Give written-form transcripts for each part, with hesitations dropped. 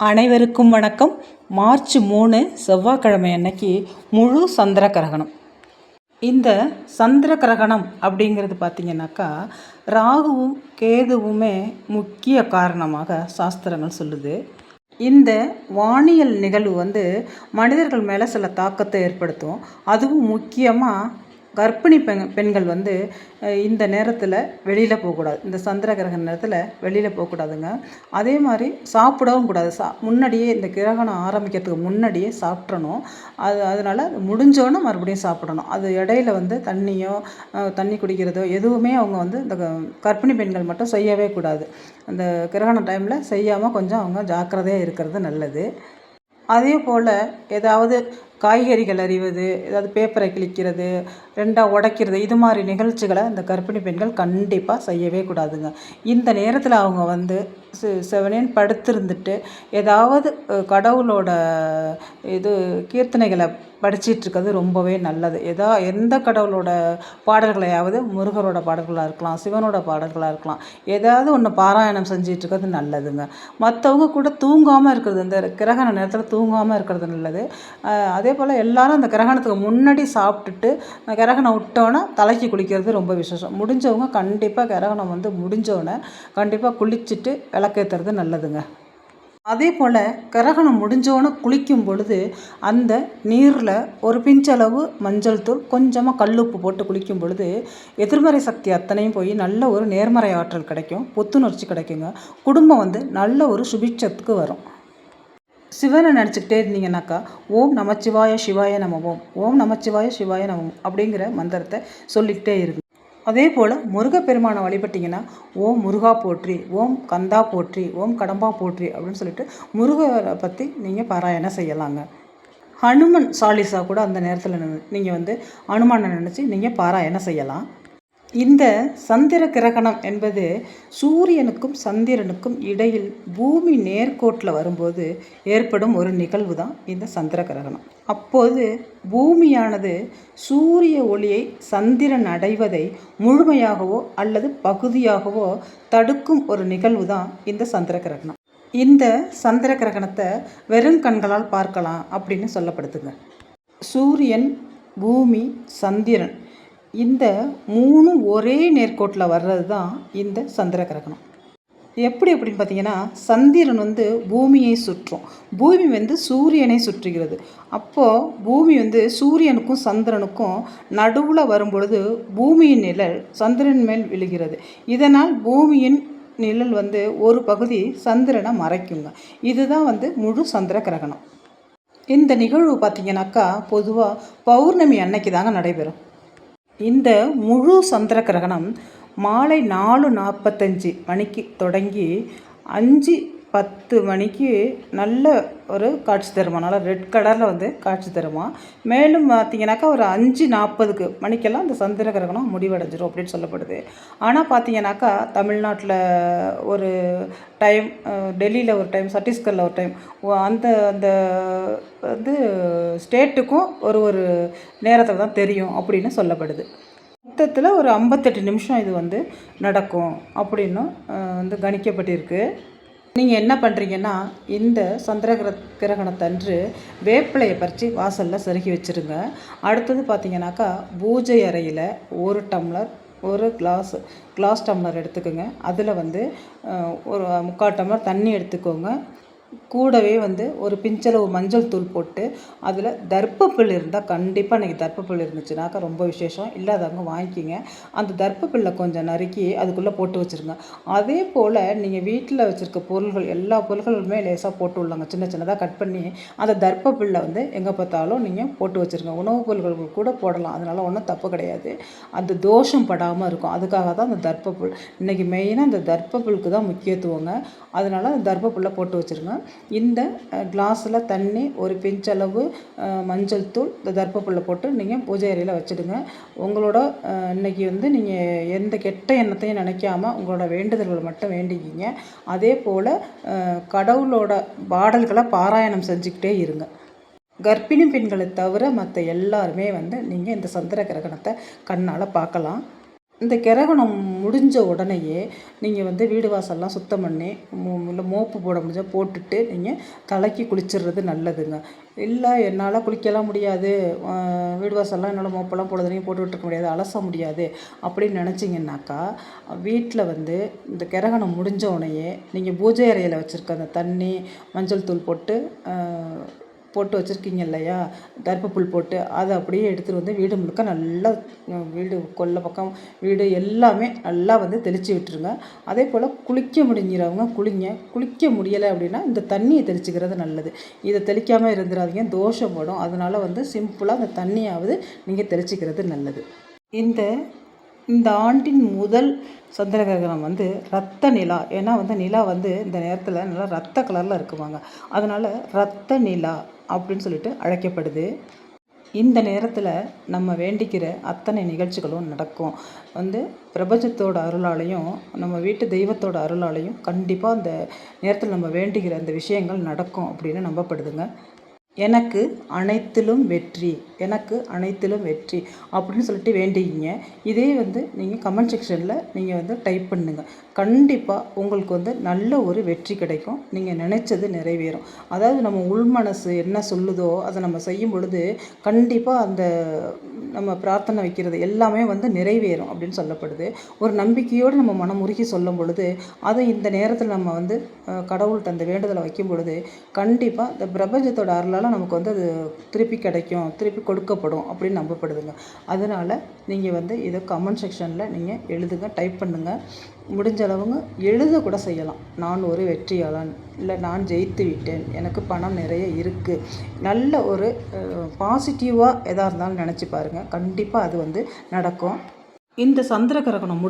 அனைவருக்கும் வணக்கம். மார்ச் 3 செவ்வாய்க்கிழமை அன்னைக்கு முழு சந்திர கிரகணம். இந்த சந்திர கிரகணம் அப்படிங்கிறது பார்த்திங்கனாக்கா ராகுவும் கேதுவுமே முக்கிய காரணமாக சாஸ்திரங்கள் சொல்லுது. இந்த வானியல் நிகழ்வு மனிதர்கள் மேலே சில தாக்கத்தை ஏற்படுத்தும். அதுவும் முக்கியமாக கர்ப்பிணி பெண்கள் இந்த நேரத்தில் வெளியில் போகக்கூடாது. இந்த சந்திர கிரகண நேரத்தில் வெளியில் போகக்கூடாதுங்க. அதே மாதிரி சாப்பிடவும் கூடாது. முன்னாடியே இந்த கிரகணம் ஆரம்பிக்கிறதுக்கு முன்னாடியே சாப்பிட்றணும். அதனால் முடிஞ்சோன்னே மறுபடியும் சாப்பிடணும். அது இடையில தண்ணி குடிக்கிறதோ எதுவுமே அவங்க இந்த கர்ப்பிணி பெண்கள் மட்டும் செய்யவே கூடாது. அந்த கிரகண டைமில் செய்யாமல் கொஞ்சம் அவங்க ஜாக்கிரதையாக இருக்கிறது நல்லது. அதே போல் ஏதாவது காய்கறிகள் அறிவது, ஏதாவது பேப்பரை கிழிக்கிறது, ரெண்டாக உடைக்கிறது, இது மாதிரி நிகழ்ச்சிகளை இந்த கர்ப்பிணி பெண்கள் கண்டிப்பாக செய்யவே கூடாதுங்க. இந்த நேரத்தில் அவங்க செவனேன்னு படுத்திருந்துட்டு ஏதாவது கடவுளோட கீர்த்தனைகளை படிச்சிட்ருக்கிறது ரொம்பவே நல்லது. எந்த கடவுளோட பாடல்களையாவது, முருகரோட பாடல்களாக இருக்கலாம், சிவனோட பாடல்களாக இருக்கலாம், ஏதாவது ஒன்று பாராயணம் செஞ்சிட்ருக்கிறது நல்லதுங்க. மற்றவங்க கூட தூங்காமல் இருக்கிறது, இந்த கிரகண நேரத்தில் தூங்காமல் இருக்கிறது நல்லது. அதே போல் எல்லாரும் அந்த கிரகணத்துக்கு முன்னாடி சாப்பிட்டுட்டு கிரகணம் விட்டோன்னே தலைக்கு குளிக்கிறது ரொம்ப விசேஷம். முடிஞ்சவங்க கண்டிப்பாக கிரகணம் முடிஞ்சோடனே கண்டிப்பாக குளிச்சுட்டு விளக்கேற்றுறது நல்லதுங்க. அதே போல் கிரகணம் முடிஞ்சோன்னே குளிக்கும் பொழுது அந்த நீரில் ஒரு பிஞ்சளவு மஞ்சள் தூள், கொஞ்சமாக கல்லுப்பு போட்டு குளிக்கும் பொழுது எதிர்மறை சக்தி அத்தனையும் போய் நல்ல ஒரு நேர்மறை ஆற்றல் கிடைக்கும், புத்துணர்ச்சி கிடைக்குங்க. குடும்பம் நல்ல ஒரு சுபிட்சத்துக்கு வரும். சிவனை நினச்சிக்கிட்டே இருந்தீங்கன்னாக்கா ஓம் நமச்சிவாய சிவாய நமவோம், ஓம் நமச்சிவாய சிவாய நமவோம் அப்படிங்கிற மந்திரத்தை சொல்லிக்கிட்டே இருக்கு. அதே போல் முருகப்பெருமானை வழிபட்டிங்கன்னா ஓம் முருகா போற்றி, ஓம் கந்தா போற்றி, ஓம் கடம்பா போற்றி அப்படின்னு சொல்லிட்டு முருகரை பற்றி நீங்கள் பாராயணம் செய்யலாங்க. ஹனுமன் சாலிசா கூட அந்த நேரத்தில் நீங்கள் ஹனுமானை நினச்சி நீங்கள் பாராயணம் செய்யலாம். இந்த சந்திர கிரகணம் என்பது சூரியனுக்கும் சந்திரனுக்கும் இடையில் பூமி நேர்கோட்டில் வரும்போது ஏற்படும் ஒரு நிகழ்வு தான் இந்த சந்திர கிரகணம். அப்போது பூமியானது சூரிய ஒளியை சந்திரன் அடைவதை முழுமையாகவோ அல்லது பகுதியாகவோ தடுக்கும் ஒரு நிகழ்வு தான் இந்த சந்திர கிரகணம். இந்த சந்திர கிரகணத்தை வெறும் கண்களால் பார்க்கலாம் அப்படின்னு சொல்லப்படுதுங்க. சூரியன், பூமி, சந்திரன் இந்த 3 ஒரே நேர்கோட்டில் வர்றது தான் இந்த சந்திர கிரகணம். அப்படின்னு பார்த்தீங்கன்னா சந்திரன் பூமியை சுற்றும், பூமி சூரியனை சுற்றுகிறது. அப்போது பூமி சூரியனுக்கும் சந்திரனுக்கும் நடுவில் வரும்பொழுது பூமியின் நிழல் சந்திரன் மேல் விழுகிறது. இதனால் பூமியின் நிழல் ஒரு பகுதி சந்திரனை மறைக்குங்க. இதுதான் முழு சந்திர கிரகணம். இந்த நிகழ்வு பார்த்திங்கனாக்கா பொதுவாக பௌர்ணமி அன்னைக்கு தாங்க நடைபெறும். இந்த முழு சந்திர கிரகணம் மாலை 4:45 மணிக்கு தொடங்கி 5:10 மணிக்கு நல்ல ஒரு காட்சி தருமா, நல்லா ரெட் கலரில் காட்சி தருமா. மேலும் பார்த்திங்கனாக்கா ஒரு 5:40 மணிக்கெல்லாம் இந்த சந்திர கிரகணம் முடிவடைஞ்சிரும் அப்படின்னு சொல்லப்படுது. ஆனால் பார்த்திங்கனாக்கா தமிழ்நாட்டில் ஒரு டைம், டெல்லியில் ஒரு டைம், சத்தீஸ்கரில் ஒரு டைம், அந்த அந்த ஸ்டேட்டுக்கும் ஒரு நேரத்தில் தான் தெரியும் அப்படின்னு சொல்லப்படுது. மொத்தத்தில் ஒரு 58 நிமிஷம் இது நடக்கும் அப்படின்னு கணிக்கப்பட்டிருக்கு. நீங்கள் என்ன பண்ணுறீங்கன்னா இந்த சந்திர கிரகணத்தன்று வேப்பிலையை பறித்து வாசலில் செருகி வச்சுருங்க. அடுத்தது பார்த்திங்கனாக்கா பூஜை அறையில் ஒரு டம்ளர், ஒரு கிளாஸ் டம்ளர் எடுத்துக்கோங்க. அதில் ஒரு 3/4 டம்ளர் தண்ணி எடுத்துக்கோங்க. கூடவே ஒரு பிஞ்சளவு மஞ்சள் தூள் போட்டு அதில் தர்ப்பப்புல் இருந்தால் கண்டிப்பாக இன்றைக்கி தர்ப்பப்புல் இருந்துச்சுனாக்கா ரொம்ப விசேஷம். இல்லாதவங்க வாங்கிக்கிங்க. அந்த தர்ப்பப்புல்லை கொஞ்சம் நறுக்கி அதுக்குள்ளே போட்டு வச்சுருங்க. அதே போல் நீங்கள் வீட்டில் வச்சுருக்க பொருள்கள் எல்லா பொருள்களுமே லேசாக போட்டு விடலாங்க. சின்னதாக கட் பண்ணி அந்த தர்ப்பப்புல்லை எங்கே பார்த்தாலும் நீங்கள் போட்டு வச்சுருங்க. உணவுப் பொருள்கள் கூட போடலாம், அதனால் ஒன்றும் தப்பு கிடையாது. அந்த தோஷம் படாமல் இருக்கும். அதுக்காக தான் அந்த தர்ப்பப்புல் இன்றைக்கி மெயினாக அந்த தர்ப்பப்புல்லுக்கு தான் முக்கியத்துவங்க. அதனால் அந்த தர்ப்பப்புல்லை போட்டு வச்சுருங்க. இந்த கிளாஸில் தண்ணி, ஒரு பிஞ்சளவு மஞ்சள் தூள், இந்த தர்ப்பப்புல்லை போட்டு நீங்கள் பூஜை அறையில் வச்சுடுங்க. உங்களோட இன்றைக்கி நீங்கள் எந்த கெட்ட எண்ணத்தையும் நினைக்காமல் உங்களோட வேண்டுதல்களை மட்டும் வேண்டிக்கிங்க. அதே போல் கடவுளோட பாடல்களை பாராயணம் செஞ்சுக்கிட்டே இருங்க. கர்ப்பிணி பெண்களை தவிர மற்ற எல்லாருமே நீங்கள் இந்த சந்திர கிரகணத்தை கண்ணால் பார்க்கலாம். இந்த கிரகணம் முடிஞ்ச உடனேயே நீங்கள் வந்து வீடு வாசல்லாம் சுத்தம் பண்ணி இல்லை மோப்பு போட முடிஞ்சால் போட்டுட்டு நீங்கள் தலைக்கு குளிச்சிடுறது நல்லதுங்க. இல்லை என்னால் குளிக்கலாம் முடியாது, வீடு வாசல்லாம் என்னால் மோப்பெல்லாம் பொழுதுனையும் போட்டு விட்டுருக்க முடியாது, அலச முடியாது அப்படின்னு நினச்சிங்கன்னாக்கா, வீட்டில் வந்து இந்த கிரகணம் முடிஞ்ச உடனேயே நீங்கள் பூஜை அறையில் வச்சுருக்க அந்த தண்ணி மஞ்சள் தூள் போட்டு வச்சுருக்கீங்க இல்லையா, தர்ப்பப்புல் போட்டு அதை அப்படியே எடுத்துகிட்டு வந்து வீடு முழுக்க நல்லா வீடு கொல்லை பக்கம் வீடு எல்லாமே நல்லா வந்து தெளித்து விட்டுருங்க. அதே போல் குளிக்க முடிஞ்சிறவங்க குளிக்க முடியலை அப்படின்னா இந்த தண்ணியை தெளிச்சிக்கிறது நல்லது. இதை தெளிக்காமல் இருந்துடாதீங்க, தோஷம் படும். அதனால் வந்து சிம்பிளாக அந்த தண்ணியாவது நீங்கள் தெளிச்சிக்கிறது நல்லது. இந்த ஆண்டின் முதல் சந்திர கிரகணம் வந்து இரத்த நிலா. ஏன்னா வந்து நிலா வந்து இந்த நேரத்தில் நல்லா ரத்த கலரில் இருக்குவாங்க. அதனால் இரத்த நிலா அப்படின்னு சொல்லிட்டு அழைக்கப்படுது. இந்த நேரத்தில் நம்ம வேண்டிக்கிற அத்தனை நிகழ்ச்சிகளும் நடக்கும். வந்து பிரபஞ்சத்தோட அருளாலையும் நம்ம வீட்டு தெய்வத்தோட அருளாலையும் கண்டிப்பாக அந்த நேரத்தில் நம்ம வேண்டிக்கிற அந்த விஷயங்கள் நடக்கும் அப்படின்னு நம்பப்படுதுங்க. எனக்கு அனைத்திலும் வெற்றி அப்படின்னு சொல்லிட்டு வேண்டிக்கிங்க. இதே வந்து நீங்கள் கமெண்ட் செக்ஷனில் நீங்கள் வந்து டைப் பண்ணுங்கள். கண்டிப்பாக உங்களுக்கு வந்து நல்ல ஒரு வெற்றி கிடைக்கும். நீங்கள் நினச்சது நிறைவேறும். அதாவது நம்ம உள்மனசு என்ன சொல்லுதோ அதை நம்ம செய்யும் பொழுது கண்டிப்பாக அந்த நம்ம பிரார்த்தனை வைக்கிறது எல்லாமே வந்து நிறைவேறும் அப்படின்னு சொல்லப்படுது. ஒரு நம்பிக்கையோடு நம்ம மனமுருகி சொல்லும் பொழுது அதை இந்த நேரத்தில் நம்ம வந்து கடவுள்கிட்ட அந்த வேண்டுதலை வைக்கும் பொழுது கண்டிப்பாக இந்த பிரபஞ்சத்தோட அருளால் நமக்கு வந்து அது திருப்பி கிடைக்கும், திருப்பி கொடுக்கப்படும் அப்படின்னு நம்பப்படுதுங்க. அதனால் நீங்கள் வந்து இதை கமெண்ட் செக்ஷனில் நீங்கள் எழுதுங்க, டைப் பண்ணுங்கள். முடிஞ்ச அளவுங்க எழுத கூட செய்யலாம். நான் ஒரு வெற்றியாளன், இல்லை நான் ஜெயித்து விட்டேன், எனக்கு பணம் நிறைய இருக்குது, நல்ல ஒரு பாசிட்டிவாக எதாக இருந்தாலும் நினச்சி பாருங்கள். கண்டிப்பாக அது வந்து நடக்கும். இந்த சந்திர கிரகணம்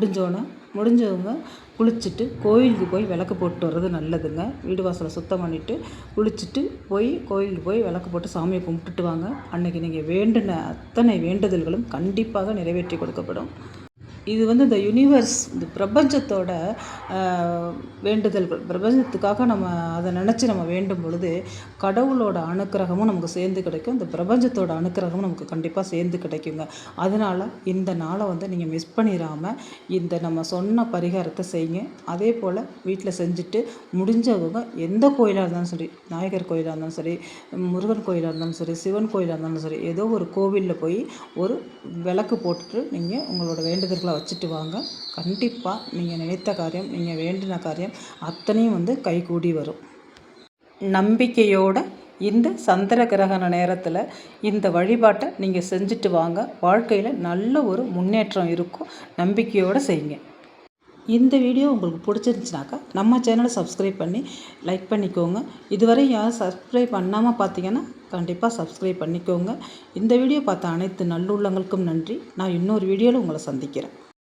முடிஞ்சவங்க குளிச்சுட்டு கோயிலுக்கு போய் விளக்கு போட்டு வர்றது நல்லதுங்க. வீடு வாசலை சுத்தம் பண்ணிவிட்டு குளிச்சுட்டு கோயிலுக்கு போய் விளக்கு போட்டு சாமியை கும்பிட்டுட்டு வாங்க. அன்றைக்கி நீங்கள் வேண்டின அத்தனை வேண்டுதல்களும் கண்டிப்பாக நிறைவேற்றி கொடுக்கப்படும். இது வந்து இந்த யூனிவர்ஸ், இந்த பிரபஞ்சத்தோட வேண்டுதல்கள். பிரபஞ்சத்துக்காக நம்ம அதை நினச்சி நம்ம வேண்டும் பொழுது கடவுளோட அனுக்கிரகமும் நமக்கு சேர்ந்து கிடைக்கும், இந்த பிரபஞ்சத்தோட அனுக்கிரகமும் நமக்கு கண்டிப்பாக சேர்ந்து கிடைக்குங்க. அதனால் இந்த நாளை வந்து நீங்கள் மிஸ் பண்ணிடாமல் இந்த நம்ம சொன்ன பரிகாரத்தை செய்யுங்க. அதே போல் வீட்டில் செஞ்சுட்டு முடிஞ்சவங்க எந்த கோயிலாக இருந்தாலும் சரி, விநாயகர் கோயிலாக இருந்தாலும் சரி, முருகன் கோயிலாக இருந்தாலும் சரி, சிவன் கோயிலாக இருந்தாலும் சரி, ஏதோ ஒரு கோவிலில் போய் ஒரு விளக்கு போட்டுட்டு நீங்கள் உங்களோட வேண்டுதல்களை வச்சுட்டு வாங்க. கண்டிப்பாக நீங்கள் நினைத்த காரியம், நீங்கள் வேண்டின காரியம் அத்தனையும் வந்து கைகூடி வரும். நம்பிக்கையோட இந்த சந்திர கிரகண நேரத்தில் இந்த வழிபாட்டை நீங்கள் செஞ்சுட்டு வாங்க. வாழ்க்கையில் நல்ல ஒரு முன்னேற்றம் இருக்கும். நம்பிக்கையோடு செய்யுங்க. இந்த வீடியோ உங்களுக்கு பிடிச்சிருந்துச்சுனாக்கா நம்ம சேனலை சப்ஸ்கிரைப் பண்ணி லைக் பண்ணிக்கோங்க. இதுவரை யாரும் சப்ஸ்கிரைப் பண்ணாமல் பார்த்தீங்கன்னா கண்டிப்பாக சப்ஸ்கிரைப் பண்ணிக்கோங்க. இந்த வீடியோ பார்த்த அனைத்து நல்லுள்ளங்களுக்கும் நன்றி. நான் இன்னொரு வீடியோவில் உங்களை சந்திக்கிறேன்.